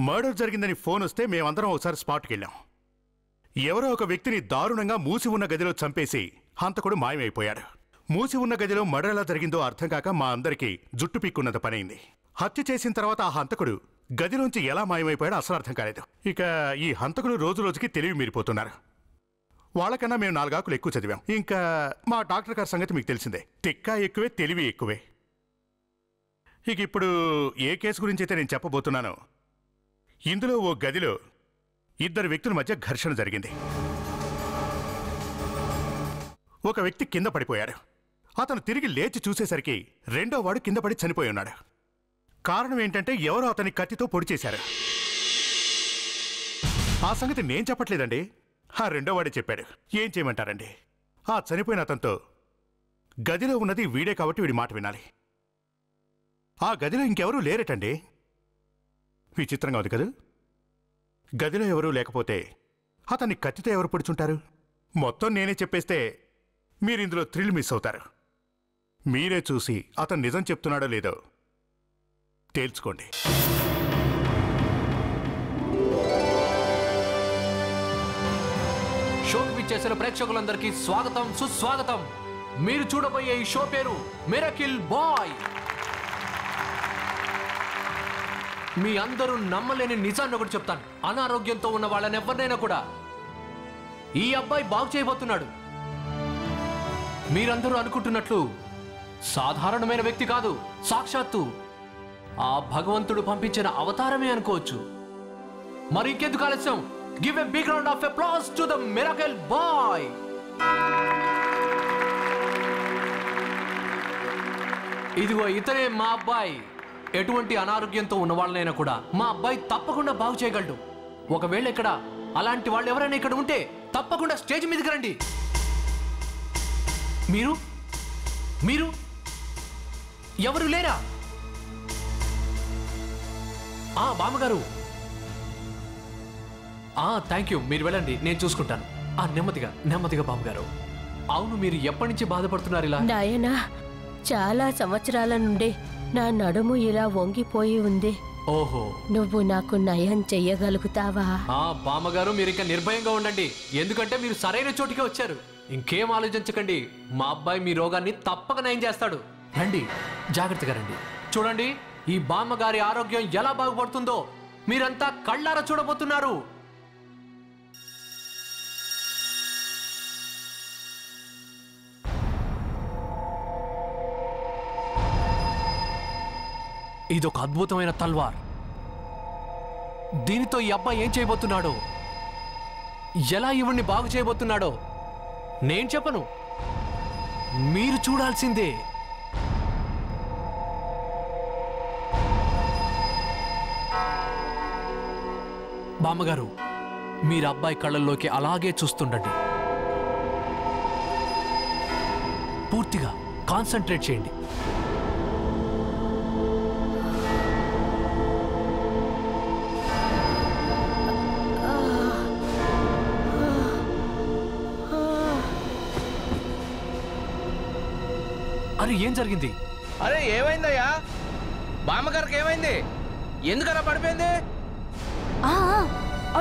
Murder జరిగిందని phone వస్తే మేమందరం ఒకసారి స్పాట్కి వెళ్ళాం. ఎవరో ఒక వ్యక్తిని దారుణంగా మూసి ఉన్న గదిలో చంపేసి హంతకుడు మాయమైపోయాడు. మూసి ఉన్న గదిలో మర్డర్ ఎలా జరిగిందో అర్థం కాక మా అందరికీ జుట్టు పీక్కున్నంత పనైంది. హత్య చేసిన తర్వాత ఆ హంతకుడు గదిలోంచి ఎలా మాయమైపోయాడో అసలు అర్థం కాలేదు. ఇక ఈ హంతకుడు రోజు రోజుకి తెలివి మీరిపోతున్నారు. వాళ్ళకన్నా మేము 4 ఆకులు ఎక్కువ చదివాం. ఇంకా మా డాక్టర్ గారి సంగతి మీకు తెలిసిందే. తిక్క ఎక్కువే, తెలివి ఎక్కువే. ఇక ఇప్పుడు ఏ కేసు గురించి అయితే నేను చెప్పబోతున్నానో, ఇందులో ఓ గదిలో 2 వ్యక్తుల మధ్య ఘర్షణ జరిగింది. ఒక వ్యక్తి కింద పడిపోయాడు. అతను తిరిగి లేచి చూసేసరికి రెండో వాడు కింద పడి చనిపోయి ఉన్నాడు. కారణం ఏంటంటే ఎవరో అతని కత్తితో పొడి చేశారు. ఆ సంగతి నేను చెప్పట్లేదండి, ఆ రెండో వాడే చెప్పాడు. ఏం చేయమంటారండి? ఆ చనిపోయిన అతనితో గదిలో ఉన్నది వీడే కాబట్టి వీడి మాట వినాలి. ఆ గదిలో ఇంకెవరూ లేరటండి. విచిత్రంగా ఉంది కదా? గదిలో ఎవరూ లేకపోతే అతన్ని కత్తితో ఎవరు పొడుచుంటారు? మొత్తం నేనే చెప్పేస్తే మీరిందులో థ్రిల్ మిస్ అవుతారు. మీరే చూసి అతను నిజం చెప్తున్నాడో లేదో తేల్చుకోండి. షోకి విచ్చేసిన ప్రేక్షకులందరికీ స్వాగతం, సుస్వాగతం. మీరు చూడబోయే ఈ షో పేరు మిరకిల్ బాయ్. మీ అందరూ నమ్మలేని నిజాన్ని ఒకటి చెప్తాను. అనారోగ్యంతో ఉన్న వాళ్ళని ఎవరినైనా కూడా ఈ అబ్బాయి బాగు చేయబోతున్నాడు. మీరందరూ అనుకుంటున్నట్లు సాధారణమైన వ్యక్తి కాదు, సాక్షాత్తు ఆ భగవంతుడు పంపించిన అవతారమే అనుకోవచ్చు. మరి ఇంకెందుకు ఆలస్యం? Give a big round of applause to the miracle boy. ఇదిగో ఇతనే మా అబ్బాయి. ఎటువంటి అనారోగ్యంతో ఉన్న వాళ్ళనైనా కూడా మా అబ్బాయి తప్పకుండా బాగు చేయగలడు. ఒకవేళ ఇక్కడ అలాంటి వాళ్ళు ఎవరైనా ఇక్కడ ఉంటే తప్పకుండా స్టేజ్ మీదకి రండి. మీరు మీరు ఎవరు లేరా? బామ్మగారు, థ్యాంక్ యూ. మీరు వెళ్ళండి, నేను చూసుకుంటాను. నెమ్మదిగా నెమ్మదిగా బామ్మగారు. అవును, మీరు ఎప్పటి నుంచి బాధపడుతున్నారు ఇలా? నాయనా, చాలా సంవత్సరాల నుండి నా నడుము ఇలా వంగిపోయి ఉంది. ఓహో, నువ్వు నాకు నయం చెయ్యగలుగుతావా? బామ్మగారు, మీరు ఇంకా నిర్భయంగా ఉండండి, ఎందుకంటే మీరు సరైన చోటికి వచ్చారు. ఇంకేం ఆలోచించకండి, మా అబ్బాయి మీ రోగాన్ని తప్పక నయం చేస్తాడు. రండి, జాగ్రత్తగా రండి. చూడండి, ఈ బామ్మగారి ఆరోగ్యం ఎలా బాగుపడుతుందో మీరంతా కళ్ళారా చూడబోతున్నారు. ఇదొక అద్భుతమైన తల్వార్. దీనితో ఈ అబ్బాయి ఏం చేయబోతున్నాడో, ఎలా ఇవన్నీ బాగు చేయబోతున్నాడో నేను చెప్పను, మీరు చూడాల్సిందే. బామ్మగారు, మీరు అబ్బాయి కళ్ళల్లోకి అలాగే చూస్తుండండి. పూర్తిగా కాన్సంట్రేట్ చేయండి. అరే, ఏం జరిగింది? అరే, ఏమైందయ్యా? బామ్మగారికి ఏమైంది? ఎందుకలా పడిపోయింది?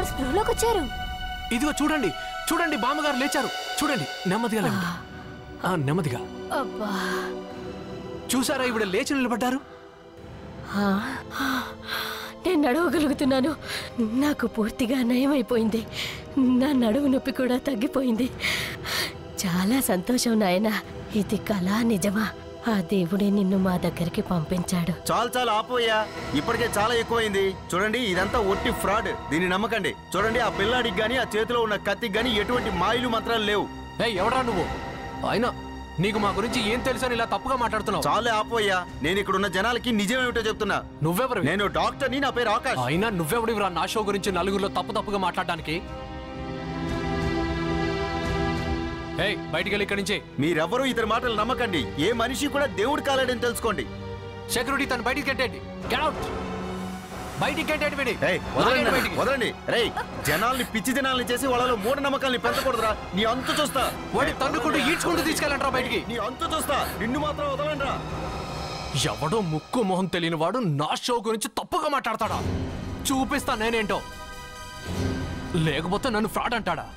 స్పృహలోకి వచ్చారు. ఇదిగో చూడండి, చూడండి, బామ్మగారు లేచారు. చూడండి, నెమ్మదిగా లేండి. నెమ్మదిగా. చూసారా, ఇవిడ లేచి నిలబడ్డారు. నేను నడవగలుగుతున్నాను. నాకు పూర్తిగా నయమైపోయింది. నా నడుము నొప్పి కూడా తగ్గిపోయింది. చాలా సంతోషం నాయనా. ఇది కళ నిజమా? ఆ దేవుడే నిన్ను మా దగ్గరికి పంపించాడు. చాలా ఆపోయా, ఇప్పటికే చాలా ఎక్కువైంది. చూడండి, ఇదంతా ఒట్టి ఫ్రాడ్. దీన్ని నమ్మకండి. చూడండి, ఆ పిల్లాడికి గాని ఆ చేతిలో ఉన్న కత్తికి గాని ఎటువంటి మాయలు మంత్రాలు లేవు. ఎవడా నువ్వు? అయినా నీకు మా గురించి ఏం తెలుసని ఇలా తప్పుగా మాట్లాడుతున్నావు? చాలా ఆపోయా, నేను ఇక్కడ ఉన్న జనాలకి నిజమేమిటో చెప్తున్నా. నువ్వెవరు? నేను డాక్టర్ని, నా పేరు ఆకాష్. అయినా నువ్వెవడివిరా నా షో గురించి నలుగురిలో తప్పుగా మాట్లాడడానికి? బయటికి వెళ్ళి ఇక్కడి నుంచి. మీరెవ్వరూ ఇతని మాటలు నమ్మకండి. ఏ మనిషి కూడా దేవుడు కాలేడని తెలుసుకోండి. సెక్యూరిటీ, తను బయటికి కట్టండి. Get out. బయటికి కట్టండి. వదలండి. రే, జనాల్ని పిచ్చి జనాల్ని చేసి వాళ్ళలో మూఢనమ్మకాల్ని పెంచకూడదురా. నీ అంతు చూస్తా. వాడి తన్నుకుంటూ ఈడ్చుకుంటూ తీసుకెళ్ళంటారా బయటికి. నీ అంతు చూస్తా. నిన్ను మాత్రం వదలండిరా. ఎవడో ముక్కు మొహం తెలియని వాడు నా షో గురించి తప్పుగా మాట్లాడతాడా? చూపిస్తా నేనేంటో. లేకపోతే నన్ను ఫ్రాడ్ అంటాడా?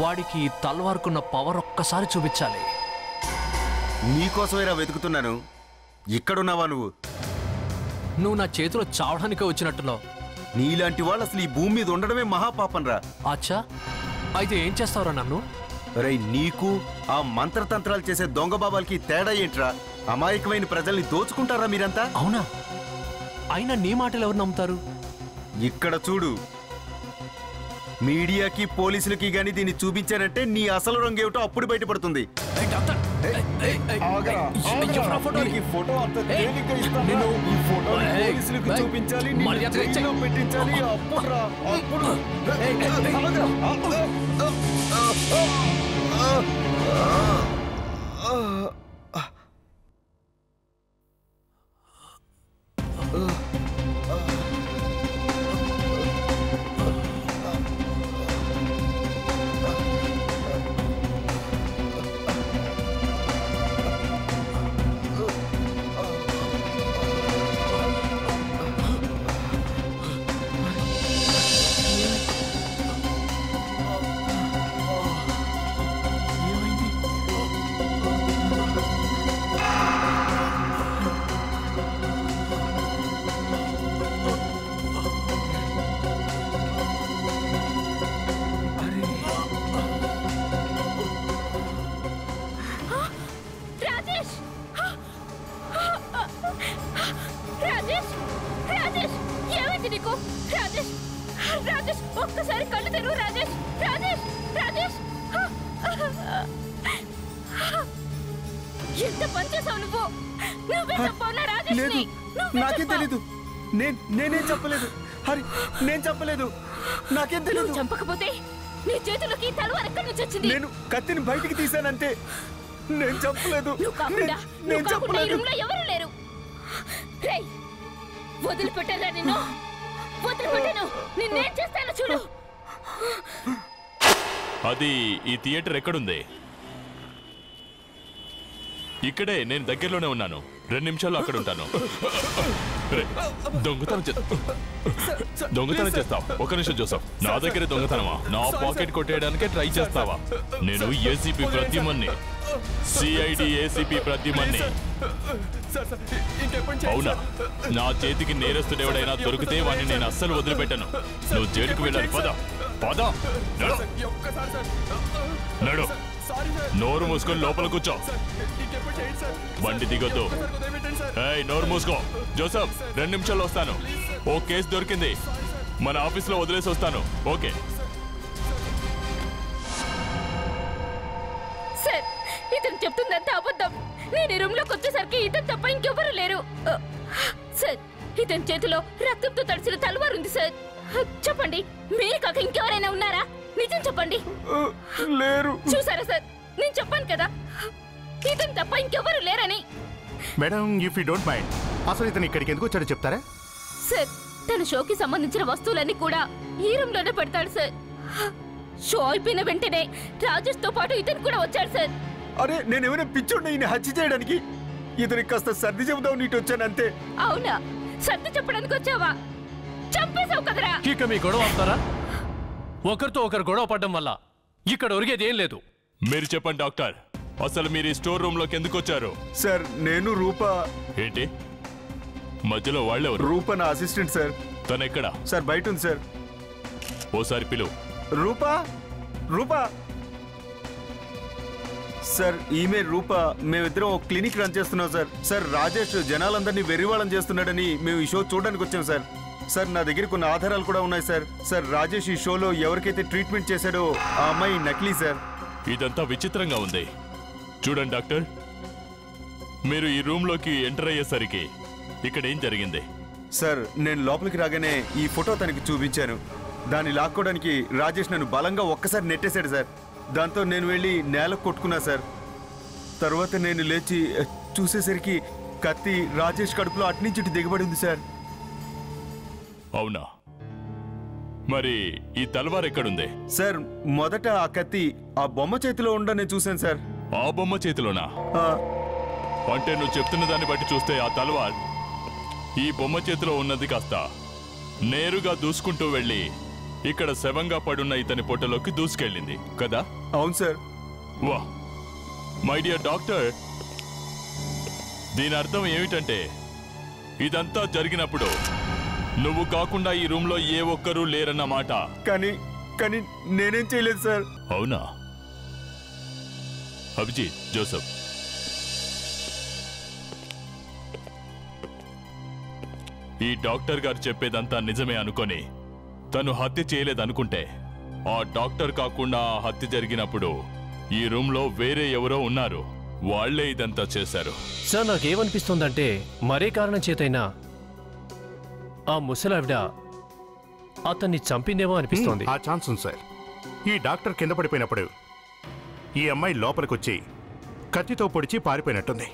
వాడికి తల్వార్కున్న పవర్ ఒక్కసారి చూపించాలి. నీకోసమేరా వెతుకుతున్నాను. ఇక్కడున్నావా నువ్వు? నువ్వు నా చేతిలో చావడానికే వచ్చినట్టున్నావు. నీలాంటి వాళ్ళు అసలు ఈ భూమి మీద ఉండడమే మహాపాపం రా. అచ్చా, అయితే ఏం చేస్తావురా నన్ను? రే, నీకు ఆ మంత్రతంత్రాలు చేసే దొంగ బాబాలకి తేడా ఏంట్రా? అమాయకమైన ప్రజల్ని దోచుకుంటారా మీరంతా? అవునా? అయినా నీ మాటలు ఎవరు నమ్ముతారు? ఇక్కడ చూడు, మీడియాకి పోలీసులకి గాని దీన్ని చూపించానంటే నీ అసలు రంగు ఏమిటో అప్పుడు బయటపడుతుంది. చూపించాలి, పెట్టించాలి. ఒక్కసారి కళ్ళు తెరువు రాజేష్. రాజేష్, రాజేష్, ఎంత పని చేసావు నువ్వు? నువ్వే చెప్పవునా రాజేష్ని? నాకేం తెలీదు. నేనేం చెప్పలేదు. హరి, నేను చెప్పలేదు. నాకేం తెలీదు. చంపకపోతే నీ చేతులకి తలవారు ఎక్కడి నుంచి వచ్చింది? నేను కత్తిని బయటికి తీసానంతే. నేను చెప్పలేదు. నేను చెప్పలేదు. ఎవరు లేరు. వదిలిపెట్టారా నిన్ను? వదిలిపెట్టాను. నిన్నేం చేస్తాను చూడు. అది ఈ థియేటర్ ఎక్కడుంది? ఇక్కడే, నేను దగ్గరలోనే ఉన్నాను. 2 నిమిషాలు అక్కడ ఉంటాను. దొంగతనం చేస్తావు? ఒక నిమిషం జోసఫ్, నా దగ్గర దొంగతనమా? నా పాకెట్ కొట్టేయడానికే ట్రై చేస్తావా? నేను ఏసీపీ ప్రద్యుమన్ని, సిఐడి ఏసీపీ ప్రద్యుమన్ని. అవునా? నా చేతికి నేరస్తుడెవడైనా దొరికితే వాడిని నేను అస్సలు వదిలిపెట్టను. నువ్వు జైలుకు వెళ్ళాలి. పద పద, నడు. నోరు మూసుకొని లోపల కూర్చో. బండి దిగొద్దు. నోరు మూసుకో. జోసఫ్, 2 నిమిషాల్లో వస్తాను. ఓ కేసు దొరికింది, మన ఆఫీస్లో వదిలేసి వస్తాను. ఓకే సార్, ఇతను చెప్తుందంతా అబద్ధం. నేను ఈ రూమ్ లోకి వచ్చేసరికి ఇతను తప్ప ఇంకెవరు లేరు. సార్, ఇతని చేతిలో రక్తంతో తడిసిన తలవారు ఉంది సార్. చెప్పండి, మీరు కాక ఇంకెవరైనా ఉన్నారా? నిజం చెప్పండి. లేరు. చూసారా సార్, నేను చెప్పాను కదా, ఇతను తప్ప ఇంకెవరు లేరని. Madam, if you don't mind, అసలు ఇతను ఇక్కడికి ఎందుకు వచ్చాడో చెప్తారా? సార్, తన షోకి సంబంధించిన వస్తువులన్నీ కూడా ఈ రూమ్ లోనే పెడతాడు సార్. షో అయిపోయిన వెంటనే రాజేష్ తో పాటు ఇతను కూడా వచ్చాడు సార్. అరే, నేనేమైనా పిచ్చోడిని ఈయన హత్య చేయడానికి? ఇతనికి కాస్త సర్ది చెబుదాం నీటి వచ్చాను అంతే. అవునా? సర్ది చెప్పడానికి వచ్చావా? చంపేశావు కదరా. ఇక మీ గొడవ ఆపుతారా? ఒకరితో ఒకరు గొడవ పడ్డం వల్ల ఇక్కడ ఒరిగేది ఏం లేదు. మీరు చెప్పండి డాక్టర్, అసలు మీరు ఈ స్టోర్ రూమ్ లోకి ఎందుకు వచ్చారు? సార్, నేను రూపా. ఏంటి మధ్యలో వాళ్ళెవరు? రూపా నా అసిస్టెంట్ సార్. తను ఎక్కడ? సార్, బయట ఉంది సార్. ఓసారి పిలువు. రూపా, రూపా. సార్, ఈమె రూపా. మేమిద్దరం ఒక క్లినిక్ రన్ చేస్తున్నాం సార్. సార్, రాజేష్ జనాలందరినీ వెర్రివాళ్ళం చేస్తున్నాడని మేము ఈ షో చూడడానికి వచ్చాం సార్. సార్, నా దగ్గర కొన్ని ఆధారాలు కూడా ఉన్నాయి సార్. సార్, రాజేష్ ఈ షోలో ఎవరికైతే ట్రీట్మెంట్ చేశాడో ఆ అమ్మాయి నకిలీ సార్. ఇదంతా విచిత్రంగా ఉంది. చూడండి డాక్టర్, మీరు ఈ రూమ్ లోకి ఎంటర్ అయ్యేసరికి ఇక్కడ ఏం జరిగింది? సార్, నేను లోపలికి రాగానే ఈ ఫోటో తనకి చూపించాను. దాన్ని లాక్కోవడానికి రాజేష్ నన్ను బలంగా ఒక్కసారి నెట్టేశాడు సార్. దాంతో నేను వెళ్ళి నేలకు కొట్టుకున్నా సార్. తర్వాత నేను లేచి చూసేసరికి కత్తి రాజేష్ కడుపులో అట్నుంచి ఇటు దిగబడి ఉంది సార్. అవునా? మరి ఈ తలవార్ ఎక్కడుంది? సార్, మొదట ఆ కత్తి ఆ బొమ్మ చేతిలో ఉండడం నేను చూశాను సార్. ఆ బొమ్మ చేతిలోనా? అంటే నువ్వు చెప్తున్న దాన్ని బట్టి చూస్తే ఆ తలవార్ ఈ బొమ్మ చేతిలో ఉన్నది కాస్త నేరుగా దూసుకుంటూ వెళ్ళి ఇక్కడ శవంగా పడున్న ఇతని పొట్టలోకి దూసుకెళ్ళింది కదా? అవును సార్. వా మై డియర్ డాక్టర్, దీని అర్థం ఏమిటంటే ఇదంతా జరిగినప్పుడు నువ్వు కాకుండా ఈ రూమ్లో ఏ ఒక్కరూ లేరన్నమాట. కానీ నేనేం చేయలేదు సార్. అవునా? అభిజిత్, జోసెఫ్, ఈ డాక్టర్ గారు చెప్పేదంతా నిజమే అనుకొని తను హత్య చేయలేదనుకుంటే ఆ డాక్టర్ కాకుండా ఆ హత్య జరిగినప్పుడు ఈ రూమ్లో వేరే ఎవరో ఉన్నారు, వాళ్లే ఇదంతా చేశారు. సార్ నాకేమనిపిస్తోందంటే మరే కారణం చేతైనా ఆ ముసలావిడ అతన్ని చంపిందేమో అనిపిస్తోంది. ఆ ఛాన్స్ ఉంది సార్. ఈ డాక్టర్ కింద పడిపోయినప్పుడు ఈ అమ్మాయి లోపలికొచ్చి కత్తితో పొడిచి పారిపోయినట్టుంది.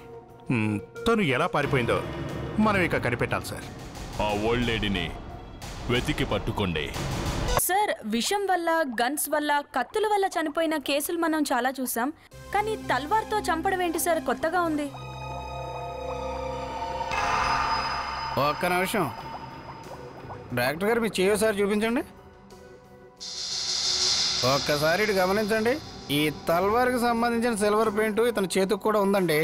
తను ఎలా పారిపోయిందో మనం ఇక కనిపెట్టాలి సార్. ఆ ఓల్డ్ లేడీని వెతికి పట్టుకోండి. సార్, విషం వల్ల, గన్స్ వల్ల, కత్తుల వల్ల చనిపోయిన కేసులు మనం చాలా చూసాం. కానీ తల్వార్తో చంపడం ఏంటి సార్? కొత్తగా ఉంది. ఒక్క నిమిషం డాక్టర్ గారు, మీ చెయ్యి సార్ చూపించండి. ఒక్కసారి ఇటు గమనించండి. ఈ తల్వార్కి సంబంధించిన సిల్వర్ పెయింట్ ఇతని చేతికి కూడా ఉందండి.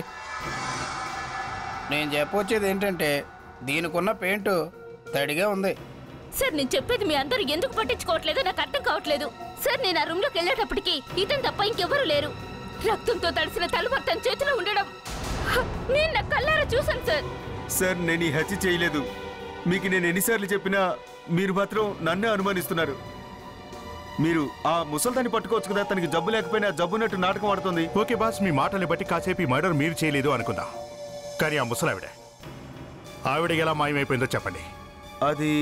నేను చెప్పొచ్చేది ఏంటంటే దీనికున్న పెయింట్ తడిగా ఉంది. సార్, నేను చెప్పేది మీ అందరూ ఎందుకు పట్టించుకోవట్లేదో నాకు అర్థం కావట్లేదు. సార్, నేను ఆ రూమ్ లోకి వెళ్ళేటప్పటికి ఇతను తప్ప ఇంకెవరూ లేరు. రక్తంతో తడిసిన తలుపు తన చేతిలో ఉండడం నేను నా కళ్ళారా చూశాను సార్. సార్, నేను ఈ హత్య చేయలేదు. మీకు నేను ఎన్నిసార్లు చెప్పినా మీరు మాత్రం నన్నే అనుమానిస్తున్నారు. మీరు ఆ ముసల్దాన్ని పట్టుకోవచ్చు కదా, తనకి జబ్బు లేకపోయినా జబ్బున్నట్టు నాటకం ఆడుతుంది. ఓకే బాస్, మీ మాటల్ని బట్టి కాసేపు ఈ మర్డర్ మీరు చేయలేదు అనుకుందాం. కానీ ఆ ముసలావిడ ఎలా మాయమైపోయిందో చెప్పండి. అది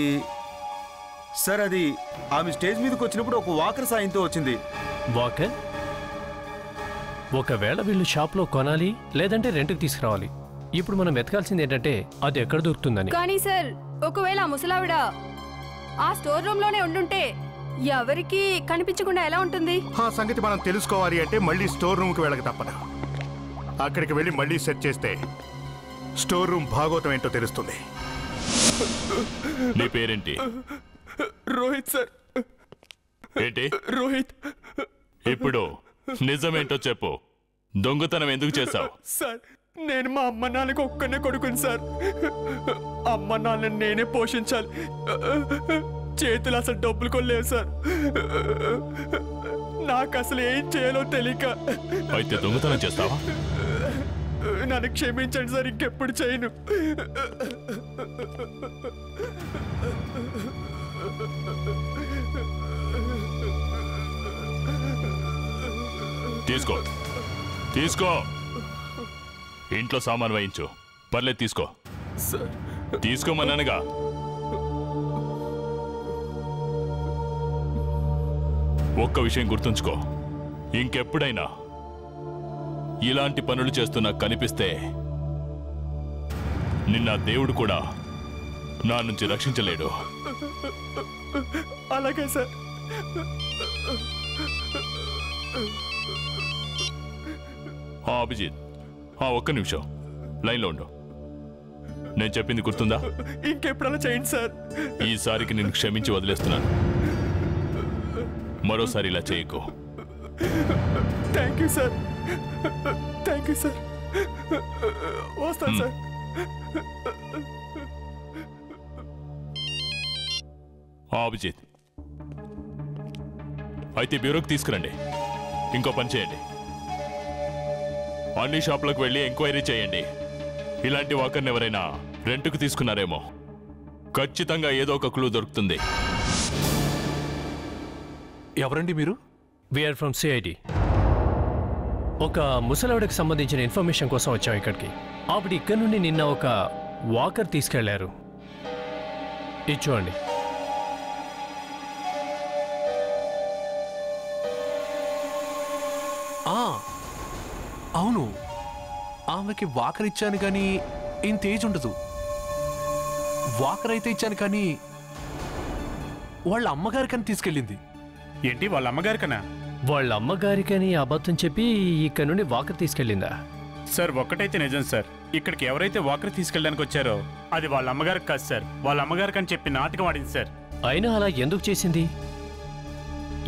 సార్, అది ఆమె స్టేజ్ మీదకి వచ్చినప్పుడు ఒక వాకర్ సాయంతో వచ్చింది. వాకర్? ఒకవేళ వీళ్ళు షాప్లో కొనాలి లేదంటే రెంట్కి తీసుకురావాలి. ఇప్పుడు మనం వెతకాల్సింది ఏంటంటే అది ఎక్కడ దొరుకుతుందని. కానీ సార్, ఒకవేళ ఆ ముసలావిడ ఆ స్టోర్ రూమ్ లోనే ఉండుంటే ఎవరికి కనిపించకుండా ఎలా ఉంటుంది? ఆ సంగతి మనం తెలుసుకోవాలి అంటే మళ్ళీ స్టోర్ రూమ్కి వెళ్ళక తప్పదు. అక్కడికి వెళ్ళి మళ్ళీ సెర్చ్ చేస్తే స్టోర్ రూమ్ భాగోతం ఏంటో తెలుస్తుంది. నీ పేరేంటి? రోహిత్ సార్. ఏంటి రోహిత్? ఇప్పుడు నిజమేంటో చెప్పు. దొంగతనం ఎందుకు చేశావు? సార్, నేను మా అమ్మ నాన్నకు ఒక్కనే కొడుకుని సార్. అమ్మ నాన్నని నేనే పోషించాలి. చేతులు అసలు డబ్బులు కొనలేవు సార్. నాకు అసలు ఏం చేయాలో తెలియక. అయితే దొంగతనం చేస్తావా? నన్ను క్షమించండి సార్, ఇంకెప్పుడు చేయను. తీసుకో తీసుకో, ఇంట్లో సామాన్ వేయించు. పర్లేదు తీసుకో. తీసుకోమన్నానుగా. ఒక్క విషయం గుర్తుంచుకో, ఇంకెప్పుడైనా ఇలాంటి పనులు చేస్తున్నా కనిపిస్తే నిన్న దేవుడు కూడా నా నుంచి రక్షించలేడు. అలాగే సార్. అభిజిత్, ఒక్క నిమిషం లైన్లో ఉండు. నేను చెప్పింది గుర్తుందా? ఇంకెప్పుడలా చేయండి సార్. ఈసారికి నేను క్షమించి వదిలేస్తున్నాను. మరోసారి ఇలా చేయకు. Thank you sir. Thank you sir. వస్తాను సార్. అభిజిత్, అయితే బ్యూరోకి తీసుకురండి. ఇంకో పని చేయండి, అన్ని షాపులకు వెళ్ళి ఎంక్వైరీ చేయండి. ఇలాంటి వాకర్ని ఎవరైనా రెంట్కు తీసుకున్నారేమో. ఖచ్చితంగా ఏదో ఒక క్లూ దొరుకుతుంది. ఎవరండి మీరు? We are from CID. ఒక ముసలావిడకి సంబంధించిన ఇన్ఫర్మేషన్ కోసం వచ్చాం ఇక్కడికి. ఆవిడ ఇక్కడ నుండి నిన్న ఒక వాకర్ తీసుకెళ్లారు. ఇది చూడండి. అవును, ఆమెకి వాకర్ ఇచ్చాను కానీ ఇంత ఏజ్ ఉండదు. వాకర్ అయితే ఇచ్చాను కానీ వాళ్ళ అమ్మగారికని తీసుకెళ్ళింది. ఏంటి, వాళ్ళ అమ్మగారికనా? వాళ్ళ అమ్మగారికని అబద్ధం చెప్పి ఇక్కడ నుండి వాకర్ తీసుకెళ్ళిందా? సార్ ఒక్కటైతే నిజం సార్, ఇక్కడికి ఎవరైతే వాకర్ తీసుకెళ్ళడానికి వచ్చారో అది వాళ్ళ అమ్మగారికి కాదు సార్, వాళ్ళ అమ్మగారికి అని చెప్పి నాటకం ఆడింది సార్. అయినా అలా ఎందుకు చేసింది?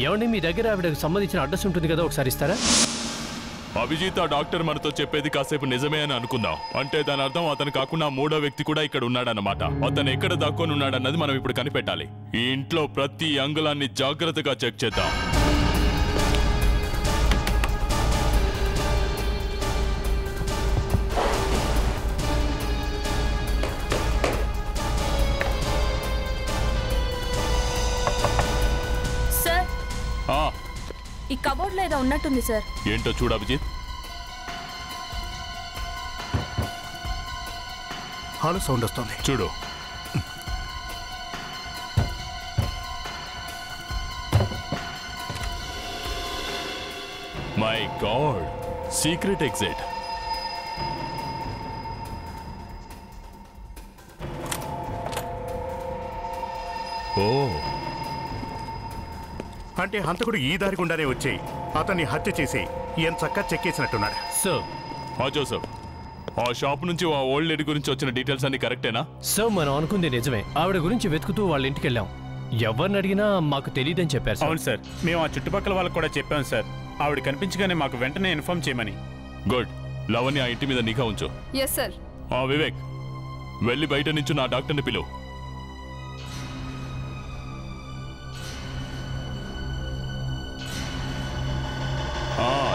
ఏమండి, మీ దగ్గర ఆవిడకు సంబంధించిన అడ్రస్ ఉంటుంది కదా, ఒకసారి ఇస్తారా? అభిజిత్, ఆ డాక్టర్ మనతో చెప్పేది కాసేపు నిజమే అని అనుకుందాం. అంటే దాని అర్థం అతను కాకుండా మూడో వ్యక్తి కూడా ఇక్కడ ఉన్నాడన్నమాట. అతను ఎక్కడ దాక్కొని ఉన్నాడన్నది మనం ఇప్పుడు కనిపెట్టాలి. ఈ ఇంట్లో ప్రతి అంగుళాన్ని జాగ్రత్తగా చెక్ చేద్దాం. ఈ కబోర్డ్ లో ఏదో ఉన్నట్టుంది సార్. ఏంటో చూడు అభిజిత్. హాలో సౌండ్ వస్తుంది, చూడు. My god, secret exit. ఓ, అంటే హంతకుడు ఈ దారి గుండానే వచ్చి అతన్ని హత్య చేసి ఎంత చక్కగా చెక్కేసినట్టున్నాడు. సార్ జోసెఫ్, ఆ షాప్ నుంచి ఆ ఓల్డ్ లేడీ గురించి వచ్చిన డీటెయిల్స్ అన్ని కరెక్టేనా? సార్, మనం అనుకుంది నిజమే. ఆవిడ గురించి వెతుకుతూ వాళ్ళ ఇంటికి వెళ్ళాం. ఎవరిని అడిగినా మాకు తెలియదని చెప్పారు. అవును సార్, మేము ఆ చుట్టుపక్కల వాళ్ళకి కూడా చెప్పాం సార్. ఆవిడ కనిపించగానే మాకు వెంటనే ఇన్ఫార్మ్ చేయమని. గుడ్. లవణ్య ఆ ఇంటి మీద నిఘా ఉంచు. Yes sir. వివేక్, వెళ్ళి బయట నుంచి నా డాక్టర్ని పిలువు.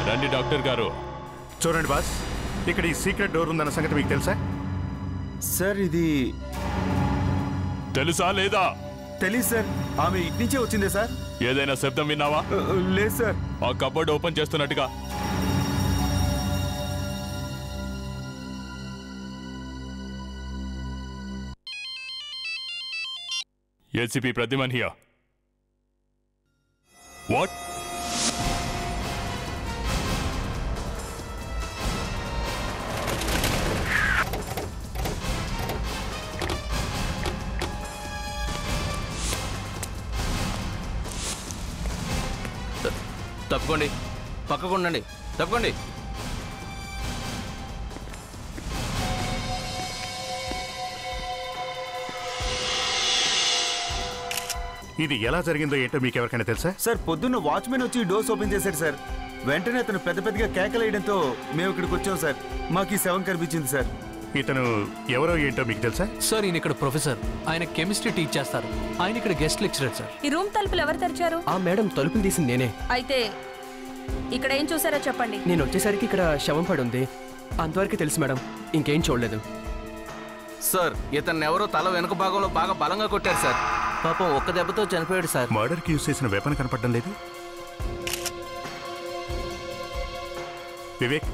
రండి డాక్టర్ గారు. చూడండి బాస్, ఇక్కడ ఈ సీక్రెట్ డోర్ ఉందన్న సంగతి మీకు తెలుసా? సార్ ఇది తెలుసా లేదా? తెలీదు సార్, ఆమె ఇట్నుంచే వచ్చిందే సార్. ఏదైనా శబ్దం విన్నావా? లేదు సార్. ఆ కబోర్డ్ ఓపెన్ చేస్తున్నట్టుగా. ACP Pradyuman here. వాట్? తప్పుకోండి, పక్కకు ఉండండి, తప్పుకోండి. ఇది ఎలా జరిగిందో ఏంటో మీకు ఎవరికైనా తెలుసా? సార్, పొద్దున్న వాచ్మెన్ వచ్చి డోర్స్ ఓపెన్ చేశాడు సార్. వెంటనే అతను పెద్ద పెద్దగా కేకలేయడంతో మేము ఇక్కడికి వచ్చాం సార్. మాకు ఈ శవం కనిపించింది సార్. ఇతను ఎవరో ఏంటో మీకు తెలుసా? సార్, ఈయన ఇక్కడ ప్రొఫెసర్. ఆయన కెమిస్ట్రీ టీచ్ చేస్తారు. ఆయన ఇక్కడ గెస్ట్ లెక్చరర్ సార్. ఈ రూమ్ తలుపులు ఎవరు తెరిచారు? ఆ మేడం తలుపులు తీసింది నేనే. అయితే ఇక్కడ ఏం చూసారో చెప్పండి. నేను వచ్చేసరికి ఇక్కడ శవం పడి ఉంది, అంతవరకు తెలుసు మేడం. ఇంకేం చూడలేదు. సార్, ఇతన్ని ఎవరో తల వెనుక భాగంలో బాగా బలంగా కొట్టారు సార్. పాపం ఒక్క దెబ్బతో చనిపోయాడు సార్. మర్డర్కి యూజ్ చేసిన వెపన్ కనపడడం లేదు. వివేక్,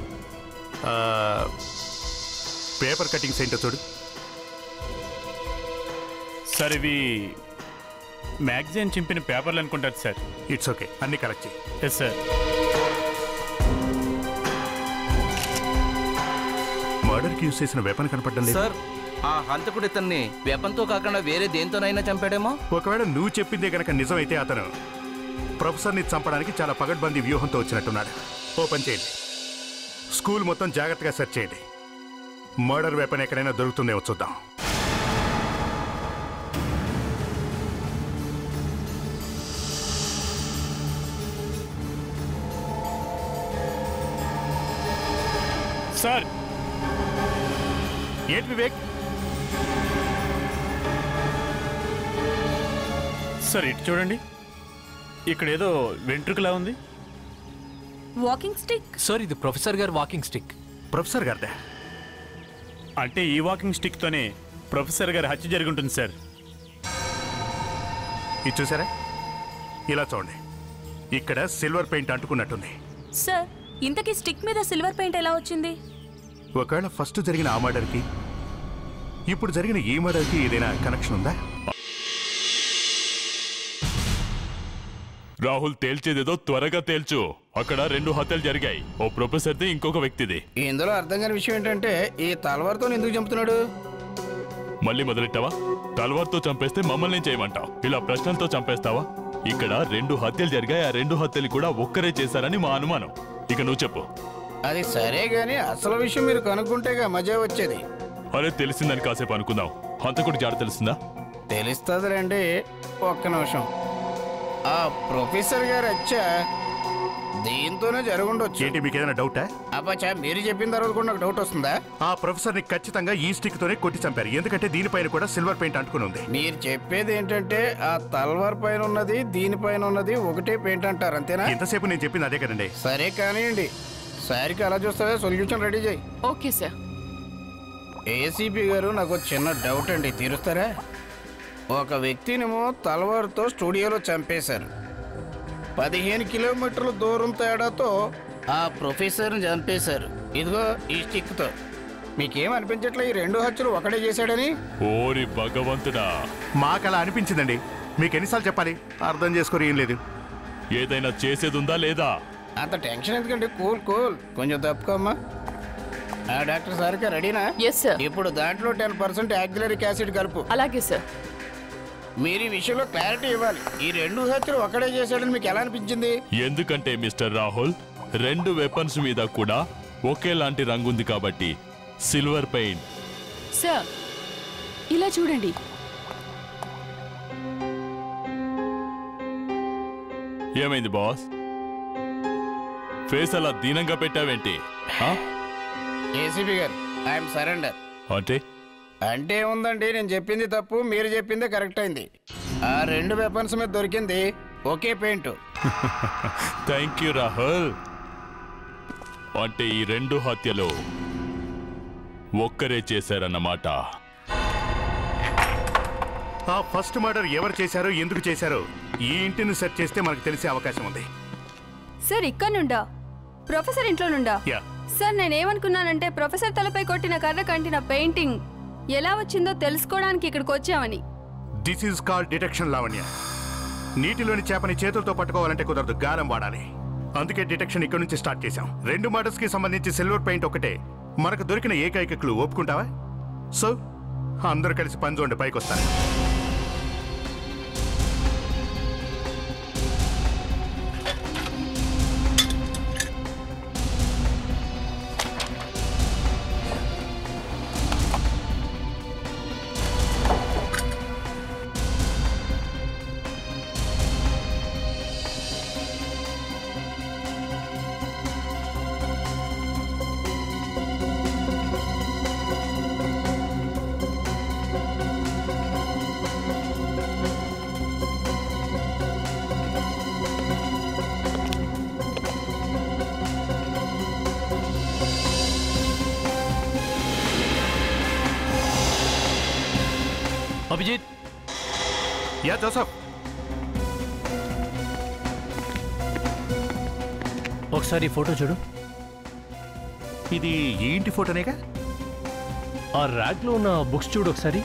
పేపర్ కటింగ్స్ ఏంటో చూడు. సార్, ఇవి మ్యాగజైన్ చింపిన పేపర్లు అనుకుంటారు సార్. ఇట్స్ ఓకే, అన్ని కరెక్ట్ చేయి. Yes sir. మర్డర్కి యూజ్ చేసిన వెపన్ కనపడడం లేదు సార్. ఆ హంతకుడు ఇతన్ని వెపన్తో కాకుండా వేరే దేంతోనైనా చంపాడేమో. ఒకవేళ నువ్వు చెప్పిందే గనక నిజమైతే అతను ప్రొఫెసర్ని చంపడానికి చాలా పగడ్బందీ వ్యూహంతో వచ్చినట్టున్నాడు. ఓపెన్ చేయండి. స్కూల్ మొత్తం జాగ్రత్తగా సెర్చ్ చేయండి. మర్డర్ వెపన్ ఎక్కడైనా దొరుకుతుందేమో చూద్దాం. సార్. ఏంటి వివేక్? సార్, ఇటు చూడండి. ఇక్కడ ఏదో వెంట్రుకలా ఉంది. Walking stick. సార్, ఇది ప్రొఫెసర్ గారి వాకింగ్ స్టిక్. ప్రొఫెసర్ గారిదే? అంటే ఈ వాకింగ్ స్టిక్ తోనే ప్రొఫెసర్ గారి హత్య జరిగి ఉంటుంది సార్. ఇది చూసారా? ఇలా చూడండి, ఇక్కడ సిల్వర్ పెయింట్ అంటుకున్నట్టుంది. సార్, ఇంతకీ స్టిక్ మీద సిల్వర్ పెయింట్ ఎలా వచ్చింది? ఒకవేళ ఫస్ట్ జరిగిన ఆ మర్డర్కి ఇప్పుడు జరిగిన ఈ మర్డర్కి ఏదైనా కనెక్షన్ ఉందా? రాహుల్, తేల్చేదేదో త్వరగా తేల్చు. అక్కడ 2 హత్యలు జరిగాయి. ఓ ప్రొఫెసర్ది, ఇంకొక వ్యక్తిది. ఇందులో అర్థం కాని విషయం ఏంటంటే ఈ తలవారుతో ఎందుకు చంపుతున్నాడు? మళ్ళీ మొదలెట్టావా? తలవార్తో చంపేస్తే మమ్మల్ని చేయమంటావు? ఇలా ప్రశ్నలతో చంపేస్తావా? ఇక్కడ 2 హత్యలు జరిగాయి. ఆ 2 హత్యలు కూడా ఒక్కరే చేశారని మా అనుమానం. ఇక నువ్వు చెప్పు. అది సరే గాని అసలు విషయం మీరు కనుక్కుంటేగా మజా వచ్చేది. అరే తెలిసిందని కాసేపు అనుకుందాం. హంతకుడి జాడ తెలిసిందా? తెలుస్తుందిలేండి. ఒక్క నిమిషం. ఆ ప్రొఫెసర్ గారు వచ్చా దీంతోనే జరుగుండొచ్చు. ఏంటి మీకు ఏదైనా డౌటా? అబ్బా మీరు చెప్పిన తర్వాత కూడా నాకు డౌట్ వస్తుందా? ఆ ప్రొఫెసర్ని ఖచ్చితంగా ఈ స్టిక్ తోనే కొట్టి చంపారు. ఎందుకంటే దీనిపైన కూడా సిల్వర్ పెయింట్ అంటుకుని ఉంది. మీరు చెప్పేది ఏంటంటే ఆ తల్వార్ పైన ఉన్నది దీనిపైన ఉన్నది ఒకటే పెయింట్ అంటారు, అంతేనా? ఇంతసేపు నేను చెప్పింది అదే కదండి. సరే కానివ్వండి. సారికి అలా చూస్తావా, సొల్యూషన్ రెడీ చేయి. Okay sir. ఏసీపీ గారు నాకు చిన్న డౌట్ అండి, తీరుస్తారా? ఒక వ్యక్తినేమో తలవారుతో స్టూడియోలో చంపేశారు. 15 కిలోమీటర్ల దూరం తేడాతో ఆ ప్రొఫెసర్ని చంపేశారు. ఇదిగో ఈ స్టిక్తో. మీకేం అనిపించట్లే ఈ 2 హత్యలు ఒకడే చేశాడని? ఓరి భగవంతుడా, మాకు అలా అనిపించిందండి. మీకు ఎన్నిసార్లు చెప్పాలి? అర్థం చేసుకోరు ఏం లేదు. ఏదైనా చేసేదుందా లేదా? అంత టెన్షన్ ఎందుకండి, కూల్ కూల్. కొంచెం తప్పుకోమ్మా. డాక్టర్ సార్కి రెడీనా? Yes sir. ఇప్పుడు దాంట్లో 10% యాక్సిలరిక్ యాసిడ్ కలుపు. అలాగే సార్. మీరు ఈ విషయంలో క్లారిటీ ఇవ్వాలి. ఈ 2 హత్యలు ఒక్కడే చేశాడని మీకు ఎలా అనిపించింది? ఎందుకంటే మిస్టర్ రాహుల్ 2 వెపన్స్ మీద కూడా ఒకేలాంటి రంగుంది కాబట్టి సిల్వర్ పెయింట్. సార్ ఇలా చూడండి. ఏమైంది బాస్? ఫేస్ అలా దీనంగా పెట్టావేంటి? ఏసీపీ గారు ఐఎమ్ సరెండర్. అంటే ఉందండి, నేను చెప్పింది తప్పు, మీరు చెప్పిందే కరెక్ట్ అయింది. ఆ 2 వెపన్స్ మీద దొరికింది ఒకే పెయింట్. Thank you Rahul. అంటే ఈ 2 హత్యలు ఒక్కరే చేశారన్నమాట. ఆ ఫస్ట్ మర్డర్ ఎవరు చేశారో, ఎందుకు చేశారో ఈ ఇంటిని సెర్చ్ చేస్తే మనకు తెలిసే అవకాశం ఉంది. సార్ ఇక్కడ నుండా? ప్రొఫెసర్ ఇంట్లో నుండా? యా సార్ నేనేమనుకున్నానంటే ప్రొఫెసర్ తలపై కొట్టిన కర్ర కంటిన పెయింటింగ్ ఎలా వచ్చిందో తెలుసుకోవడానికి ఇక్కడికి వచ్చామని. This is called detection Lavanya. నీటిలోని చేపని చేతులతో పట్టుకోవాలంటే కుదరదు, గాలం వాడాలి. అందుకే డిటెక్షన్ ఇక్కడ నుంచి స్టార్ట్ చేశాం. 2 మర్డర్స్ కి సంబంధించి సిల్వర్ పెయింట్ ఒకటే మనకు దొరికిన ఏకైక క్లూ. ఒప్పుకుంటావా? సో అందరూ కలిసి పని చూడండి, పైకి వస్తారు. అభిజిత్. Yeah Joseph. ఒకసారి ఫోటో చూడు. ఇది ఏంటి ఫోటోనేగా? ఆ ర్యాక్లో ఉన్న బుక్స్ చూడు ఒకసారి.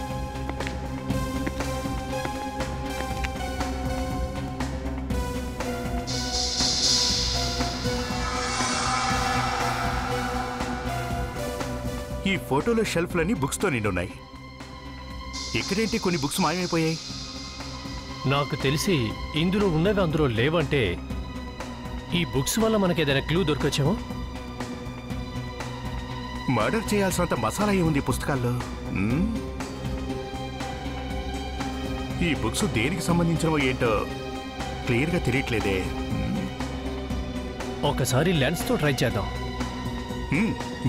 ఈ ఫోటోలో షెల్ఫ్లన్నీ బుక్స్తో నిండున్నాయి. ఇక్కడేంటి కొన్ని బుక్స్ మాయమైపోయాయి? నాకు తెలిసి ఇందులో ఉన్నవి అందులో లేవంటే ఈ బుక్స్ వల్ల మనకి ఏదైనా క్లూ దొరకొచ్చేమో. మర్డర్ చేయాల్సినంత మసాలా ఏముంది పుస్తకాల్లో? ఈ బుక్స్ దేనికి సంబంధించినవో ఏంటో క్లియర్గా తెలియట్లేదే. ఒకసారి లెన్స్తో ట్రై చేద్దాం.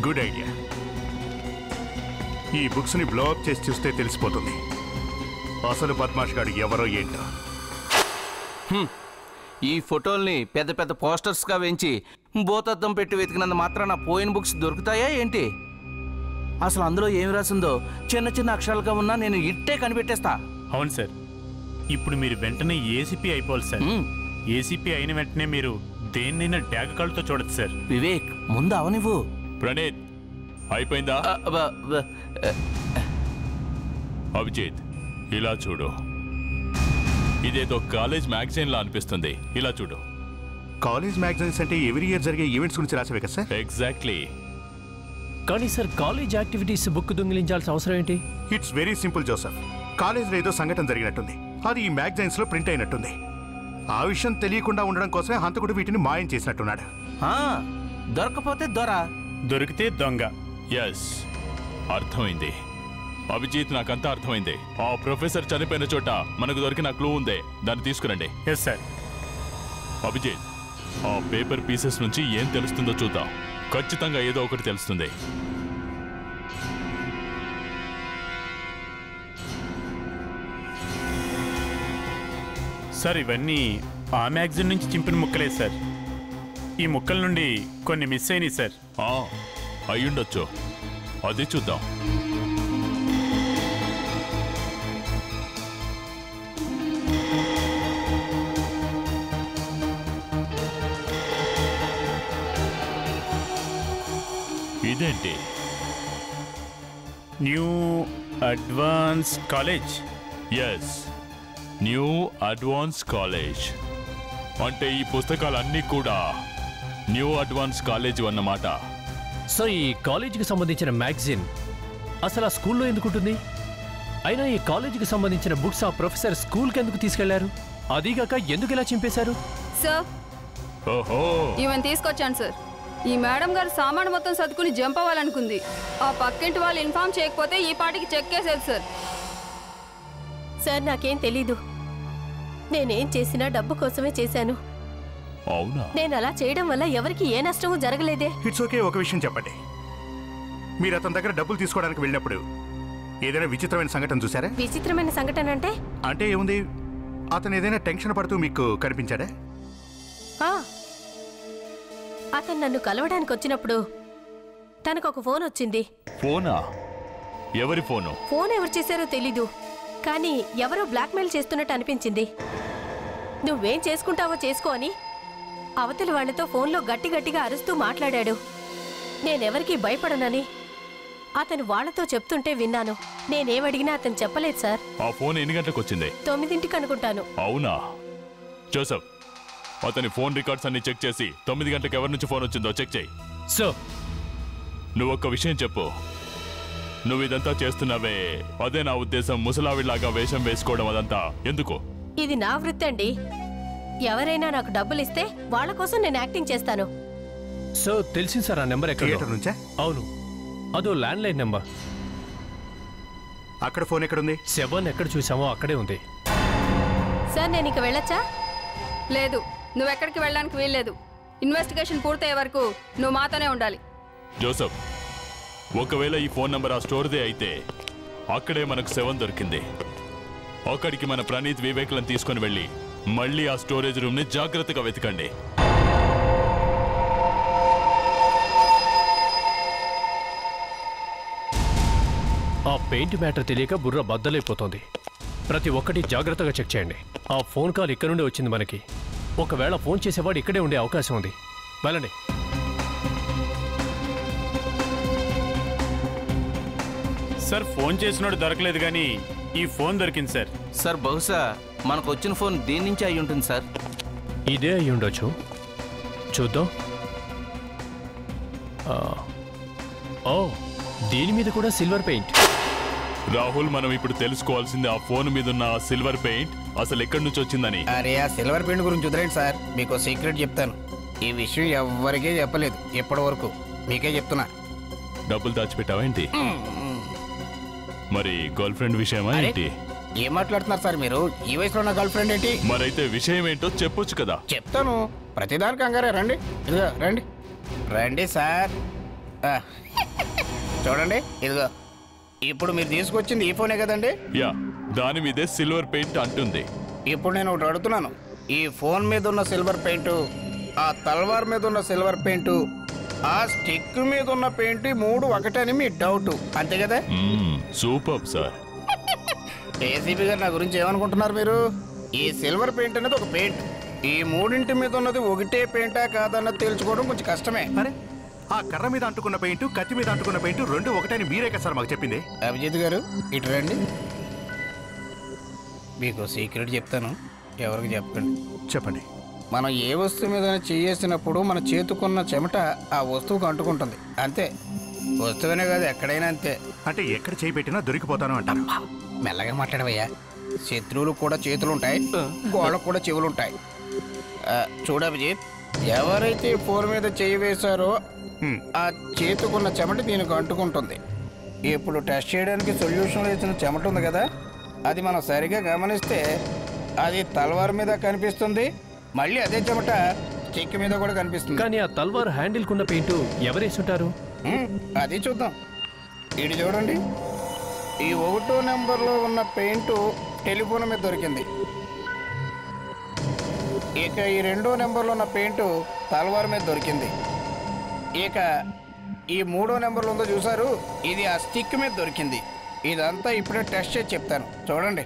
Good idea. ఈ బుక్స్ ని బ్లో అప్ చేసి చూస్తే తెలిసిపోతుంది అసలు బద్మాష్ గాడు ఎవరో ఏంటో. ఈ ఫోటోల్ని పెద్ద పెద్ద పోస్టర్స్గా వేయించి భూతద్దం పెట్టి వెతికినంత మాత్రాన పోయిన బుక్స్ దొరుకుతాయా ఏంటి? అసలు అందులో ఏమి రాసిందో చిన్న చిన్న అక్షరాలుగా ఉన్నా నేను ఇట్టే కనిపెట్టేస్తా. అవును సార్. ఇప్పుడు మీరు వెంటనే ఏసీపీ అయిపోవాలి సార్. ఏసీపీ అయిన వెంటనే మీరు దేన్నైనా డాగ కళ్ళతో చూడొచ్చు సార్. వివేక్ ముందు అవనివ్వు. ప్రణీత్ అయిపోయిందా? అభిజిత్ ఇలా చూడు. ఇదేదో కాలేజ్ మ్యాగజైన్ లా అనిపిస్తుంది. ఇలా చూడు. కాలేజ్ మ్యాగజైన్స్ అంటే ఎవ్రీ ఇయర్ జరిగే ఈవెంట్స్ గురించి రాసేవే కదా సార్? ఎగ్జాక్ట్లీ. కానీ సార్ కాలేజ్ యాక్టివిటీస్ బుక్ దొంగిలించాల్సిన అవసరం ఏంటి? It's very simple Joseph. కాలేజ్లో ఏదో సంఘటన జరిగినట్టుంది, అది ఈ మ్యాగజైన్స్ లో ప్రింట్ అయినట్టుంది. ఆ విషయం తెలియకుండా ఉండడం కోసమే హంతకుడు వీటిని మాయం చేసినట్టున్నాడు. దొరకపోతే దొర, దొరికితే దొంగ. ఎస్, అర్థమైంది అభిజిత్, నాకంతా అర్థమైంది. ఆ ప్రొఫెసర్ చనిపోయిన చోట మనకు దొరికిన క్లూ ఉందే, దాన్ని తీసుకురండి. Yes sir. అభిజిత్, ఆ పేపర్ పీసెస్ నుంచి ఏం తెలుస్తుందో చూద్దాం. ఖచ్చితంగా ఏదో ఒకటి తెలుస్తుంది. సార్ ఇవన్నీ ఆ మ్యాగజైన్ నుంచి చింపిన ముక్కలే సార్. ఈ ముక్కల నుండి కొన్ని మిస్ అయినాయి సార్. అయ్యుండొచ్చు, అది చూద్దాం. ఇదేంటి? New advance college. Yes, new advance college. అంటే ఈ పుస్తకాలన్నీ కూడా న్యూ అడ్వాన్స్ కాలేజ్ అన్నమాట. సో ఈ కాలేజీకి సంబంధించిన మ్యాగజైన్ అసలు ఆ స్కూల్లో ఎందుకుంటుంది? అయినా ఈ కాలేజీకి సంబంధించిన బుక్స్ ఆ ప్రొఫెసర్ స్కూల్కి ఎందుకు తీసుకెళ్లారు? అదీగాక ఎందుకు ఇలా చింపేశారు? సార్, ఓహో, ఈవెన్ తీసుకొచ్చాను సార్. ఈ మేడం గారు సామాను మొత్తం సర్దుకుని జంప్ అవ్వాలనుకుంది. ఆ పక్కింటి వాళ్ళు ఇన్ఫార్మ్ చేయకపోతే ఈ పాటికి చెక్కేసేది సార్. సార్ నాకేం తెలీదు. నేనేం చేసినా డబ్బు కోసమే చేశాను. అవునా? నేను అలా చేయడం వల్ల ఎవరికి ఏ నష్టమూ జరగలేదే. It's okay. ఒక విషయం చెప్పండి, మీరు అతని దగ్గర డబ్బులు తీసుకోవడానికి వెళ్ళినప్పుడు ఏదైనా విచిత్రమైన సంఘటన చూసారా? విచిత్రమైన సంఘటన అంటే? అంటే ఏముంది, అతను ఏదైనా టెన్షన్ పడుతూ మీకు కనిపించాడా? అతను నన్ను కలవడానికి వచ్చినప్పుడు తనకు ఒక ఫోన్ వచ్చింది. ఫోనా? ఎవరి ఫోను? ఫోన్ ఎవరు చేశారో తెలీదు, కానీ ఎవరో బ్లాక్మెయిల్ చేస్తున్నట్టు అనిపించింది. నువ్వేం చేసుకుంటావో చేసుకో అని అవతలి వాళ్లతో ఫోన్లో గట్టి గట్టిగా అరుస్తూ మాట్లాడాడు. నేనెవరికీ భయపడనని అతను వాళ్లతో చెప్తుంటే విన్నాను. నేనేమడిగినా అతను చెప్పలేదు సార్. ఆ ఫోన్ ఎన్ని గంటలకు వచ్చింది? 9ంటికి అనుకుంటాను. అవునా? జోసెఫ్, అతని ఫోన్ రికార్డ్స్ అన్ని చెక్ చేసి 9 గంటలకు ఎవరి నుంచి ఫోన్ వచ్చిందో చెక్ చేయి. సో నువ్వు ఒక్క విషయం చెప్పు, నువ్వు ఇదంతా చేస్తున్నావే, అదే నా ఉద్దేశం, ముసలావిలాగా వేషం వేసుకోవడం అదంతా ఎందుకు? ఇది నా వృత్తి అండి. ఎవరైనా నాకు డబ్బులు ఇస్తే వాళ్ళ కోసం నేను యాక్టింగ్ చేస్తాను. సో తెలిసింది సార్ ఆ నెంబర్ ఎక్కడ నుంచా? అవును, అదో ల్యాండ్ లైన్ నెంబర్. అక్కడ ఫోన్ ఎక్కడుంది? 7 ఎక్కడ చూసామో అక్కడే ఉంది. సార్ నేను ఇక వెళ్ళొచ్చా? లేదు, నువ్వెక్కడికి వెళ్ళడానికి వీల్లేదు. ఇన్వెస్టిగేషన్ పూర్తయ్యే వరకు నువ్వు మాతోనే ఉండాలి. జోసెఫ్, ఒకవేళ ఈ ఫోన్ నంబర్ ఆ స్టోర్దే అయితే అక్కడే మనకు 7 దొరికింది. అక్కడికి మన ప్రణీత్ వివేక్లను తీసుకొని వెళ్ళి మళ్ళీ ఆ స్టోరేజ్ రూమ్ ని జాగ్రత్తగా వెతకండి. ఆ పెయింట్ మ్యాటర్ తెలియక బుర్ర బద్దలైపోతుంది. ప్రతి ఒక్కటి జాగ్రత్తగా చెక్ చేయండి. ఆ ఫోన్ కాల్ ఇక్కడ నుండి వచ్చింది మనకి. ఒకవేళ ఫోన్ చేసేవాడు ఇక్కడే ఉండే అవకాశం ఉంది. వెళ్ళండి. సార్ ఫోన్ చేసినోడు దొరకలేదు, కానీ ఈ ఫోన్ దొరికింది సార్. సార్ బహుశా మనకు వచ్చిన ఫోన్ దీని నుంచి అయి ఉంటుంది సార్. ఇదే అయి ఉండొచ్చు, చూద్దాం. ఓ, దీని మీద కూడా సిల్వర్ పెయింట్. రాహుల్, మనం ఇప్పుడు తెలుసుకోవాల్సింది ఆ ఫోన్ మీద ఉన్న సిల్వర్ పెయింట్ అసలు ఎక్కడి నుంచి వచ్చిందని. అరే, ఆ సిల్వర్ పెయింట్ గురించి వదిలేండి సార్. మీకు సీక్రెట్ చెప్తాను. ఈ విషయం ఎవ్వరికీ చెప్పలేదు ఇప్పటి వరకు. మీకే చెప్తున్నా. డబ్బులు దాచిపెట్టావా ఏంటి? మరి గర్ల్ ఫ్రెండ్ విషయమా ఏంటి? ఏం మాట్లాడుతున్నారు సార్ మీరు? ఈ వయసులో నా గర్ల్ ఫ్రెండ్ ఏంటి? మరైతే విషయం ఏంటో చెప్పొచ్చు కదా. చెప్తాను, ప్రతిదానికి కంగారే. రండి, ఇదిగో రండి. రండి సార్. చూడండి, ఇదిగో ఇప్పుడు మీరు తీసుకొచ్చింది ఈ ఫోనే కదండి? యా, దాని మీదే సిల్వర్ పెయింట్ అంటుంది. ఇప్పుడు నేను ఒకటి అడుగుతున్నాను. ఈ ఫోన్ మీద ఉన్న సిల్వర్ పెయింట్, ఆ తల్వార్ మీద ఉన్న సిల్వర్ పెయింట్, ఆ స్టిక్ మీద ఉన్న పెయింట్, 3 ఒకటని మీ డౌట్, అంతే కదా? Super sir. ఏసీపీ గారు నా గురించి ఏమనుకుంటున్నారు మీరు? ఈ సిల్వర్ పెయింట్ అనేది ఒక పెయింట్. ఈ 3 మీద ఉన్నది ఒకటే పెయింటా కాదన్నది తేల్చుకోవడం కొంచెం కష్టమే. అరే, ఆ కర్ర మీద అంటుకున్న పెయింట్, కత్తి మీద అంటుకున్న పెయింట్ 2 ఒకటని మీరే కదా సార్ మాకు చెప్పింది. అభిజిత్ గారు ఇటు రండి. మీకు సీక్రెట్ చెప్తాను, ఎవరికి చెప్పండి. చెప్పండి. మనం ఏ వస్తువు మీద చేసినప్పుడు మన చేతుకున్న చెమట ఆ వస్తువుకు అంటుకుంటుంది, అంతే. వస్తువునే కాదు, ఎక్కడైనా అంతే. అంటే ఎక్కడ చేయి పెట్టినా దొరికిపోతాను అంటారు. మెల్లగా మాట్లాడవయ్యా. శత్రువులకు కూడా చేతులుంటాయి, గోళ్ళకు కూడా చెవులుంటాయి. చూడు అభిజిత్, ఎవరైతే ఫోన్ మీద చేయి వేశారో ఆ చేతుకున్న చెమట దీనికి అంటుకుంటుంది. ఇప్పుడు టెస్ట్ చేయడానికి సొల్యూషన్లో ఇచ్చిన చెమట ఉంది కదా, అది మనం సరిగా గమనిస్తే అది తల్వార్ మీద కనిపిస్తుంది, మళ్ళీ అదే చెమట స్టిక్ మీద కూడా కనిపిస్తుంది. కానీ ఆ తల్వార్ హ్యాండిల్ కున్న పెయింట్ ఎవరేసుంటారు? అది చూద్దాం. ఇది చూడండి, ఈ 1వ నెంబర్లో ఉన్న పెయింట్ టెలిఫోన్ మీద దొరికింది. ఇక ఈ 2వ నెంబర్లో ఉన్న పెయింట్ తల్వార్ మీద దొరికింది. ఇక ఈ 3వ నెంబర్లో ఉందో చూసారు, ఇది ఆ స్టిక్ మీద దొరికింది. ఇదంతా ఇప్పుడే టెస్ట్ చేసి చెప్తాను, చూడండి.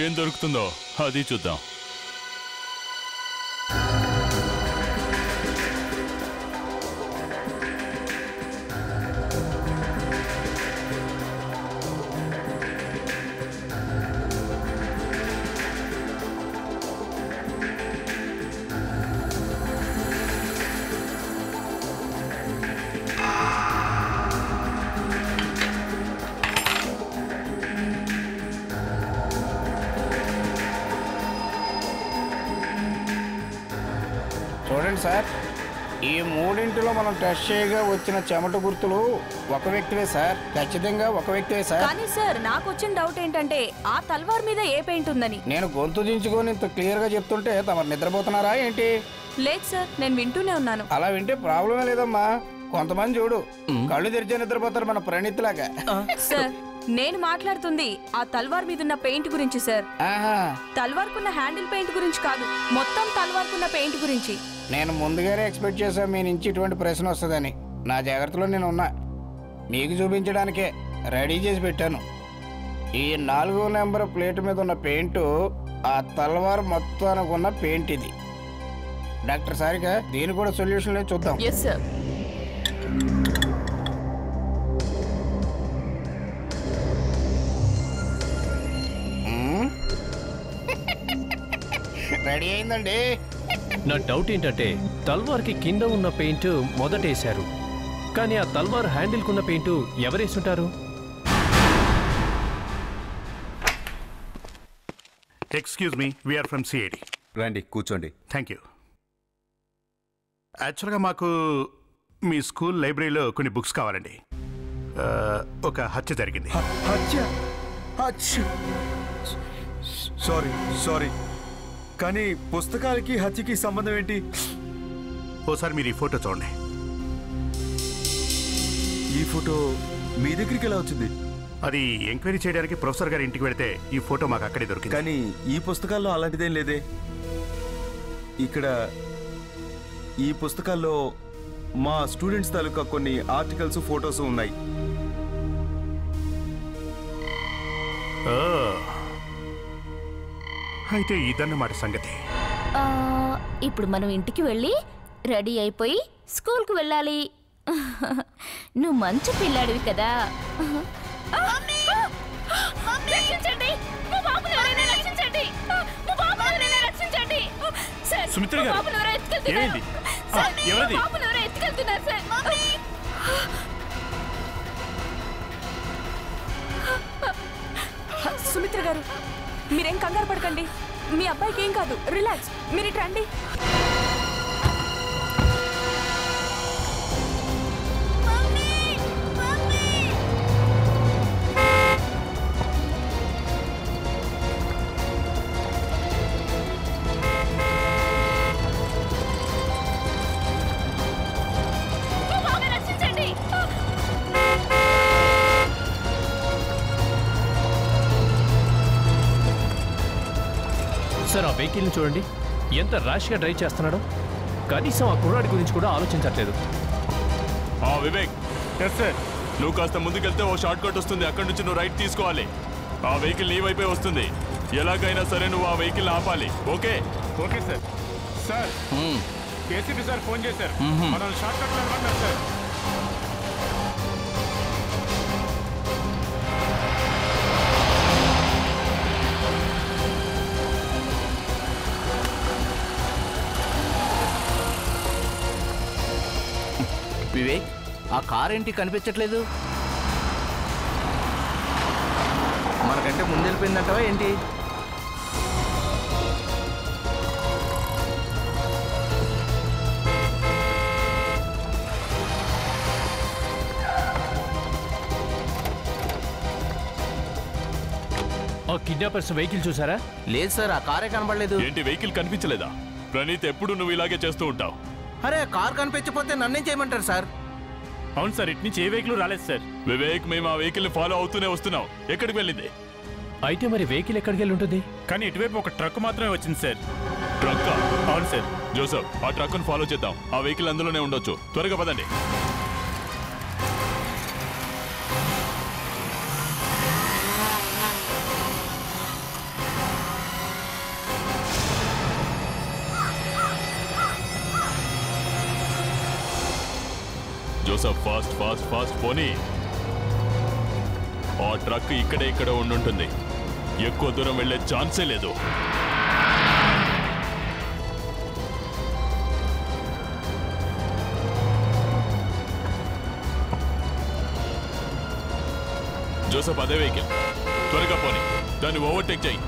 ఏం దొరుకుతుందో అది చూద్దాం. చూడండి సార్, ఈ 3 మనం టెస్ట్ చేయగా వచ్చిన చెమట గుర్తులు ఒక వ్యక్తివే సార్, ఖచ్చితంగా ఒక వ్యక్తివే సార్. కానీ సార్ నాకు వచ్చిన డౌట్ ఏంటంటే ఆ తల్వార్ మీద ఏ పెయింట్ ఉందని. నేను గొంతు దించుకొని ఇంత క్లియర్గా చెప్తుంటే తమరు నిద్రపోతున్నారా ఏంటి? లేదు సార్, నేను వింటూనే ఉన్నాను. అలా వింటే ప్రాబ్లమే లేదమ్మా. కొంతమంది చూడు కళ్ళు తెరిచే నిద్రపోతారు, మన ప్రణీత్ లాగా. సార్ నేను మాట్లాడుతుంది ఆ తల్వార్ మీద ఉన్న పెయింట్ గురించి సార్. తల్వార్ కున్న హ్యాండిల్ పెయింట్ గురించి కాదు, మొత్తం తల్వార్ కున్న పెయింట్ గురించి. నేను ముందుగానే ఎక్స్పెక్ట్ చేశాను మీ నుంచి ఇటువంటి ప్రశ్న వస్తుందని. నా జాగ్రత్తలో నేను ఉన్నా, మీకు చూపించడానికే రెడీ చేసి పెట్టాను. ఈ 4వ నెంబర్ ప్లేట్ మీద ఉన్న పెయింట్ ఆ తల్వార్ మొత్తానికి ఉన్న పెయింట్ ఇది. డాక్టర్ సారిక, దీని కూడా సొల్యూషన్ లేదు, చూద్దాం. Yes sir. రెడీ అయిందండి. నా డౌట్ ఏంటంటే తల్వార్కి కింద ఉన్న పెయింట్ మొదటేశారు, కానీ ఆ తల్వార్ హ్యాండిల్కున్న పెయింట్ ఎవరేసుంటారు? Excuse me, we are from CID. రండి కూర్చోండి. Thank you. యాక్చువల్గా మాకు మీ స్కూల్ లైబ్రరీలో కొన్ని బుక్స్ కావాలండి. ఒక హత్య జరిగింది. సారీ సారీ, కానీ పుస్తకాలకి హత్యకి సంబంధం ఏంటి? ఓసారి మీరు ఈ ఫోటో చూడండి. ఈ ఫోటో మీ దగ్గరికి ఎలా వచ్చింది? అది ఎంక్వైరీ చేయడానికి ప్రొఫెసర్ గారి ఇంటికి వెళితే ఈ ఫోటో మాకు అక్కడే దొరికింది. కానీ ఈ పుస్తకాల్లో అలాంటిదేం లేదే. ఇక్కడ ఈ పుస్తకాల్లో మా స్టూడెంట్స్ తాలూకా కొన్ని ఆర్టికల్స్, ఫోటోస్ ఉన్నాయి. అయితే ఇదన్నమాట సంగతి. ఇప్పుడు మనం ఇంటికి వెళ్ళి రెడీ అయిపోయి స్కూల్కి వెళ్ళాలి. నువ్వు మంచి పిల్లాడివి కదా. సుమిత్ర గారు, ఏమైంది? ఎవరిది? సుమిత్ర గారు, మీరేం కంగారు పడకండి, మీ అబ్బాయికి ఏం కాదు, రిలాక్స్. మీరు ఇటు రండి. సార్, ఆ వెహికల్ని చూడండి, ఎంత ర్యాష్గా డ్రైవ్ చేస్తున్నాడో. కనీసం ఆ కుర్రాడి గురించి కూడా ఆలోచించట్లేదు. వివేక్, నువ్వు కాస్త ముందుకెళ్తే ఓ షార్ట్ కట్ వస్తుంది, అక్కడి నుంచి నువ్వు రైట్ తీసుకోవాలి. ఆ వెహికల్ నీ వైపే వస్తుంది. ఎలాగైనా సరే నువ్వు ఆ వెహికల్ ఆపాలి. Okay? Okay sir. Sir, ACP sir phone చేశారు, మనం షార్ట్ కట్ వెళ్ళమన్నారు సార్. వివేక్, ఆ కార్ ఏంటి కనిపించట్లేదు? మనకంటే ముందెళ్ళిపోయిందంటావా ఏంటి? కిడ్నాపర్స్ వెహికల్ చూసారా? లేదు సార్, ఆ కారే కనబడలేదు. ఏంటి వెహికల్ కనిపించలేదా? ప్రణీత్, ఎప్పుడు నువ్వు ఇలాగే చేస్తూ ఉంటావు. అరే, కార్ కనిపించకపోతే నన్నేం చేయమంటారు సార్? అవును సార్, ఇటు నుంచి ఏ వెహికల్ రాలేదు సార్. వివేక్, మేము ఆ వెహికల్ ని ఫాలో అవుతూనే వస్తున్నాం. ఎక్కడికి వెళ్ళింది? అయితే మరి వెహికల్ ఎక్కడికి వెళ్ళి ఉంటుంది? కానీ ఇటువైపు ఒక ట్రక్ మాత్రమే వచ్చింది సార్. ట్రక్? అవును సార్. జోసఫ్, ఆ ట్రక్ ను ఫాలో చేద్దాం. ఆ వెహికల్ అందులోనే ఉండొచ్చు. త్వరగా పదండి. జోసఫ్, ఫాస్ట్ ఫాస్ట్ ఫాస్ట్ పోనీ. ఆ ట్రక్ ఇక్కడ ఉండుంటుంది. ఎక్కువ దూరం వెళ్ళే ఛాన్సే లేదు. జోసఫ్, అదే వెహికల్. త్వరగా పోనీ, దాన్ని ఓవర్టేక్ చేయి.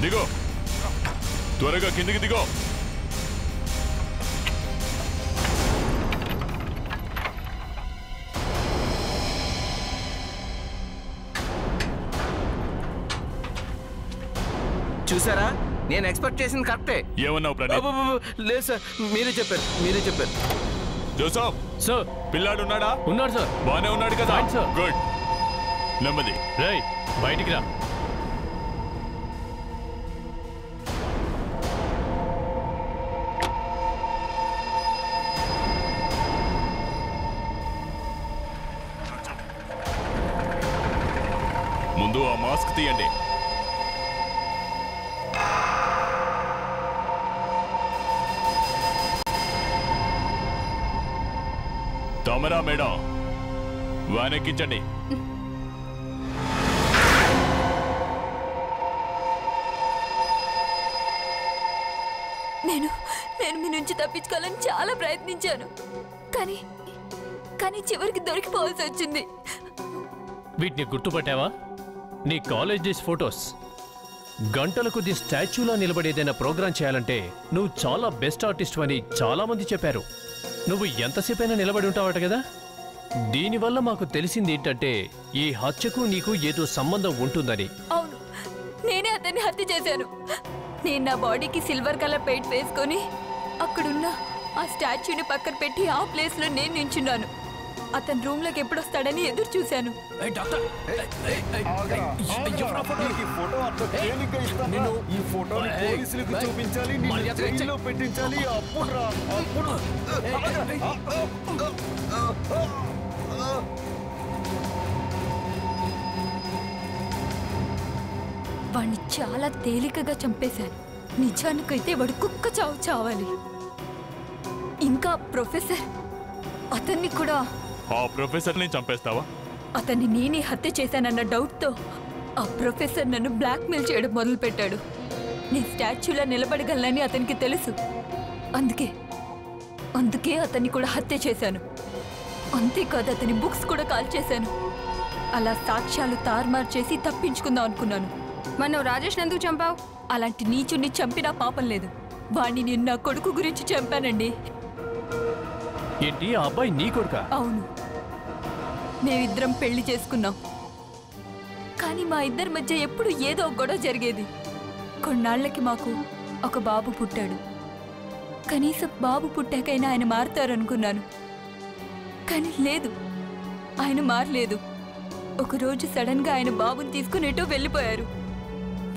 దిగో, త్వరగా కిందికి దిగో. చూసారా, నేను ఎక్స్పెక్ట్ చేసింది కరెక్టే. ఏమన్నావు ప్రణీత్? లేదు సార్, మీరే చెప్పారు. జోసఫ్ సార్, పిల్లాడు ఉన్నాడా? ఉన్నాడు సార్. బానే ఉన్నాడు కదా? సార్. గుడ్. నెమ్మది. రేయ్, బయటికి రా. ముందు ఆ మాస్క్ తీయండి. తమరా మేడం, వ్యాన్ ఎక్కించండి. నేను మీ నుంచి తప్పించుకోవాలని చాలా ప్రయత్నించాను, కానీ చివరికి దొరికిపోవాల్సి వచ్చింది. వీటిని గుర్తుపట్టావా? నీ కాలేజ్ డేస్ ఫొటోస్. గంటల కొద్ది స్టాచ్యూలా నిలబడేదైనా ప్రోగ్రాం చేయాలంటే నువ్వు చాలా బెస్ట్ ఆర్టిస్ట్ అని చాలా మంది చెప్పారు. నువ్వు ఎంతసేపైనా నిలబడి ఉంటావట కదా. దీనివల్ల మాకు తెలిసింది ఏంటంటే ఈ హత్యకు నీకు ఏదో సంబంధం ఉంటుందని. అవును, నేనే అతన్ని హత్య చేశాను. నేను నా బాడీకి సిల్వర్ కలర్ పెయింట్ వేసుకొని అక్కడున్న ఆ స్టాచ్యూని పక్కన పెట్టి ఆ ప్లేస్లో నేను నించున్నాను. అతని రూమ్లోకి ఎప్పుడు వస్తాడని ఎదురు చూశాను. వాణ్ణి చాలా తేలికగా చంపేశాను. నిజానికైతే వాడు కుక్క చావు చావాలి. ఇంకా ప్రొఫెసర్, అతన్ని కూడా. ఆ ప్రొఫెసర్ని చంపేస్తావా? అతన్ని నేనే హత్య చేశానన్న డౌట్తో ఆ ప్రొఫెసర్ నన్ను బ్లాక్మెయిల్ చేయడం మొదలుపెట్టాడు. నేను స్టాచ్యూలా నిలబడగలనని అతనికి తెలుసు. అందుకే అతన్ని కూడా హత్య చేశాను. అంతేకాదు, అతని బుక్స్ కూడా కాల్ చేశాను. అలా సాక్ష్యాలు తారుమారు చేసి తప్పించుకుందాం అనుకున్నాను. మనం రాజేష్ ఎందుకు చంపావు? అలాంటి నీచుణ్ణి చంపినా పాపం లేదు. వాణ్ణి నేను నా కొడుకు గురించి చంపానండి. ఏంటి, ఆ అబ్బాయి నీ కొడుకా? అవును, మేమిద్దరం పెళ్లి చేసుకున్నాం. కానీ మా ఇద్దరి మధ్య ఎప్పుడు ఏదో గొడవ జరిగేది. కొన్నాళ్లకి మాకు ఒక బాబు పుట్టాడు. కనీసం బాబు పుట్టాకైనా ఆయన మారుతారనుకున్నాను. కానీ లేదు, ఆయన మారలేదు. ఒకరోజు సడన్గా ఆయన బాబుని తీసుకుని ఎటో వెళ్ళిపోయారు.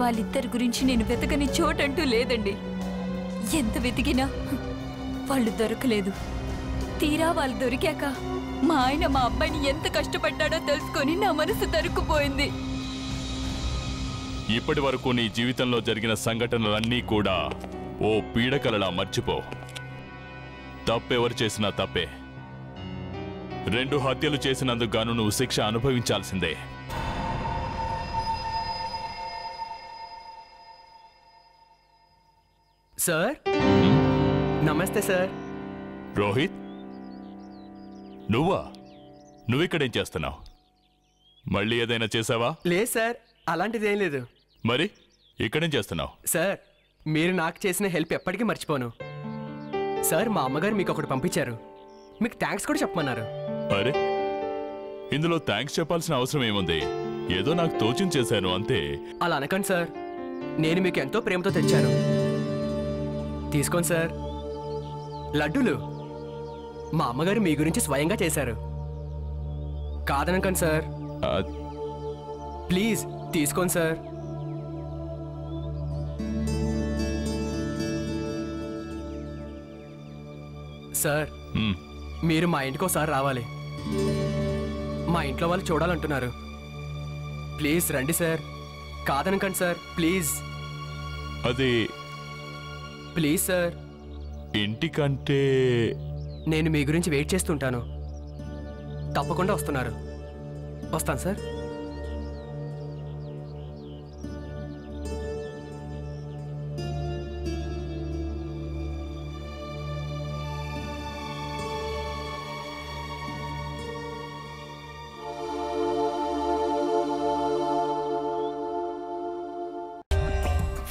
వాళ్ళిద్దరి గురించి నేను వెతకని చోటంటూ లేదండి. ఎంత వెతికినా వాళ్ళు దొరకలేదు. తీరా వాళ్ళు దొరికాక మా ఆయన మా అబ్బాయిని ఎంత కష్టపడ్డాడో తెలుసుకొని నా మనసు తరుక్కుపోయింది. ఇప్పటి వరకు నీ జీవితంలో జరిగిన సంఘటనలన్నీ కూడా ఓ పీడకలలా మర్చిపో. తప్పెవరు చేసినా తప్పే. 2 హత్యలు చేసినందుకు గాను నువ్వు శిక్ష అనుభవించాల్సిందే. సార్, నమస్తే సార్. రోహిత్, నువ్విక్కడేం చేస్తున్నావు? మళ్ళీ ఏదైనా చేసావా? లేదు సార్, అలాంటిదేం లేదు. మరి ఇక్కడేం చేస్తున్నావు? సార్, మీరు నాకు చేసిన హెల్ప్ ఎప్పటికీ మర్చిపోను. సార్, మా అమ్మగారు మీకు ఒకటి పంపించారు. మీకు థ్యాంక్స్ కూడా చెప్పమన్నారు. అరే, ఇందులో థ్యాంక్స్ చెప్పాల్సిన అవసరం ఏముంది? ఏదో నాకు తోచింది చేశాను అంతే. అలా అనకండి సార్, నేను మీకు ఎంతో ప్రేమతో తెచ్చాను. తీసుకోండి సార్. లడ్డూలు మా అమ్మగారు మీ గురించి స్వయంగా చేశారు. కాదనకండి సార్, ప్లీజ్ తీసుకోండి సార్. సార్, మీరు మా ఇంటికి ఒకసారి రావాలి. మా ఇంట్లో వాళ్ళు చూడాలంటున్నారు. ప్లీజ్ రండి సార్, కాదనకండి సార్, ప్లీజ్. అది ప్లీజ్ సార్. ఇంటికంటే నేను మీ గురించి వెయిట్ చేస్తుంటాను. తప్పకుండా వస్తున్నారు. వస్తాను sir.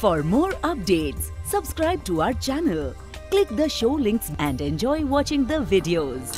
For more updates, subscribe to our channel, click the show links and enjoy watching the videos.